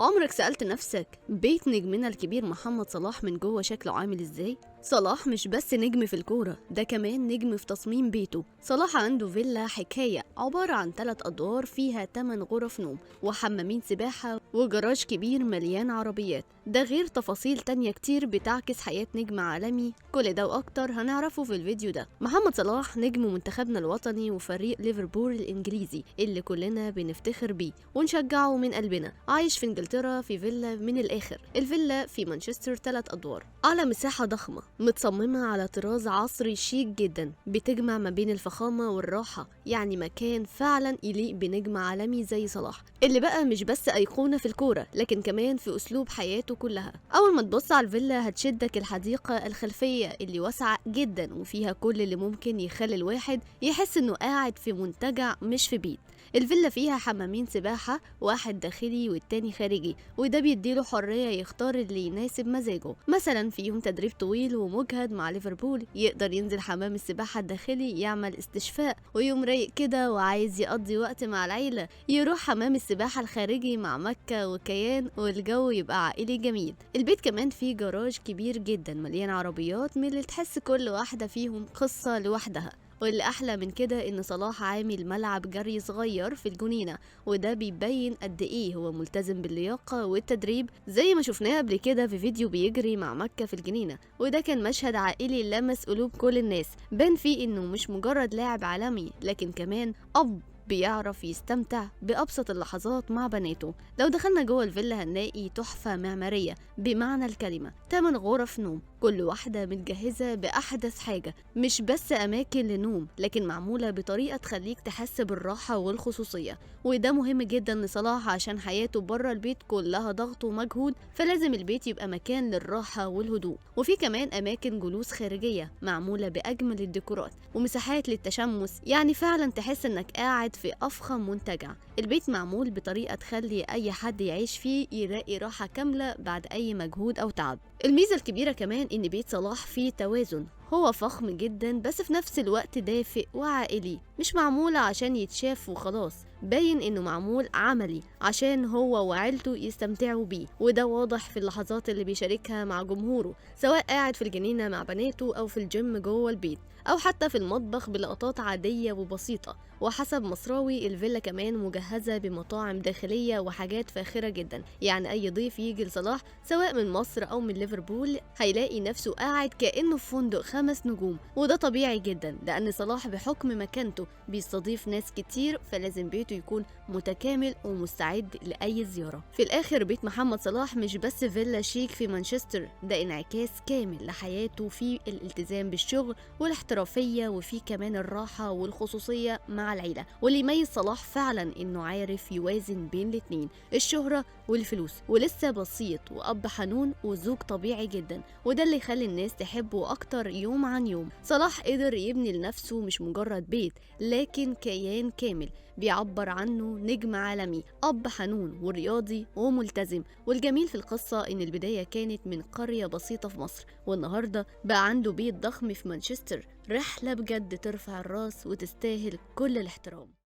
عمرك سألت نفسك بيت نجمنا الكبير محمد صلاح من جوه شكله عامل ازاي؟ صلاح مش بس نجم في الكورة، ده كمان نجم في تصميم بيته. صلاح عنده فيلا حكاية عبارة عن 3 أدوار فيها 8 غرف نوم وحمامين سباحة وجراج كبير مليان عربيات، ده غير تفاصيل تانية كتير بتعكس حياة نجم عالمي. كل ده وأكتر هنعرفه في الفيديو ده. محمد صلاح نجم منتخبنا الوطني وفريق ليفربول الإنجليزي اللي كلنا بنفتخر بيه ونشجعه من قلبنا. عايش في إنجلترا في فيلا من الآخر، الفيلا في مانشستر 3 أدوار على مساحة ضخمة متصممة على طراز عصري شيك جدا، بتجمع ما بين الفخامة والراحة، يعني مكان فعلا يليق بنجم عالمي زي صلاح اللي بقى مش بس أيقونة في الكورة لكن كمان في أسلوب حياته كلها. أول ما تبص على الفيلا هتشدك الحديقة الخلفية اللي واسعة جدا وفيها كل اللي ممكن يخلي الواحد يحس إنه قاعد في منتجع مش في بيت. الفيلا فيها حمامين سباحة، واحد داخلي والتاني خارجي، وده بيديله حرية يختار اللي يناسب مزاجه. مثلا في يوم تدريب طويل ومجهد مع ليفربول يقدر ينزل حمام السباحة الداخلي يعمل استشفاء، ويوم رايق كده وعايز يقضي وقت مع العيلة يروح حمام السباحة الخارجي مع مكة وكيان والجو يبقى عائلي جميل. البيت كمان فيه جراج كبير جدا مليان عربيات من اللي تحس كل واحدة فيهم قصة لوحدها. واللي احلى من كده ان صلاح عامل ملعب جري صغير في الجنينه، وده بيبين قد ايه هو ملتزم باللياقه والتدريب زي ما شفناه قبل كده في فيديو بيجري مع مكة في الجنينه، وده كان مشهد عائلي لمس قلوب كل الناس. بان فيه انه مش مجرد لاعب عالمي لكن كمان اب بيعرف يستمتع بأبسط اللحظات مع بناته. لو دخلنا جوه الفيلا هنلاقي تحفة معمارية بمعنى الكلمة، 8 غرف نوم كل واحدة متجهزة بأحدث حاجة، مش بس أماكن لنوم لكن معمولة بطريقة تخليك تحس بالراحة والخصوصية. وده مهم جدا لصلاح عشان حياته بره البيت كلها ضغط ومجهود، فلازم البيت يبقى مكان للراحة والهدوء. وفي كمان أماكن جلوس خارجية معمولة بأجمل الديكورات ومساحات للتشمس، يعني فعلا تحس إنك قاعد في أفخم منتجع. البيت معمول بطريقة تخلي أي حد يعيش فيه يلاقي راحة كاملة بعد أي مجهود أو تعب. الميزة الكبيرة كمان إن بيت صلاح فيه توازن، هو فخم جدا بس في نفس الوقت دافئ وعائلي، مش معمول عشان يتشاف وخلاص، باين انه معمول عملي عشان هو وعيلته يستمتعوا بيه. وده واضح في اللحظات اللي بيشاركها مع جمهوره، سواء قاعد في الجنينة مع بناته او في الجيم جوه البيت او حتى في المطبخ بلقطات عادية وبسيطة. وحسب مصراوي الفيلا كمان مجهزة بمطاعم داخلية وحاجات فاخرة جدا، يعني اي ضيف يجي لصلاح سواء من مصر او من ليفربول هيلاقي نفسه قاعد كأنه في فندق 5 نجوم. وده طبيعي جدا لان صلاح بحكم مكانته بيستضيف ناس كتير، فلازم بيته يكون متكامل ومستعد لأي زيارة. في الآخر بيت محمد صلاح مش بس فيلا شيك في مانشستر، ده انعكاس كامل لحياته في الالتزام بالشغل والاحترافية، وفي كمان الراحة والخصوصية مع العيلة. واللي يميز صلاح فعلا انه عارف يوازن بين الاتنين، الشهرة والفلوس، ولسه بسيط وأب حنون وزوج طبيعي جدا، وده اللي يخلي الناس تحبه أكتر يوم عن يوم. صلاح قدر يبني لنفسه مش مجرد بيت لكن كيان كامل بيعبر عنه نجم عالمي، أب حنون ورياضي وملتزم. والجميل في القصة إن البداية كانت من قرية بسيطة في مصر، والنهاردة بقى عنده بيت ضخم في مانشستر. رحلة بجد ترفع الراس وتستاهل كل الاحترام.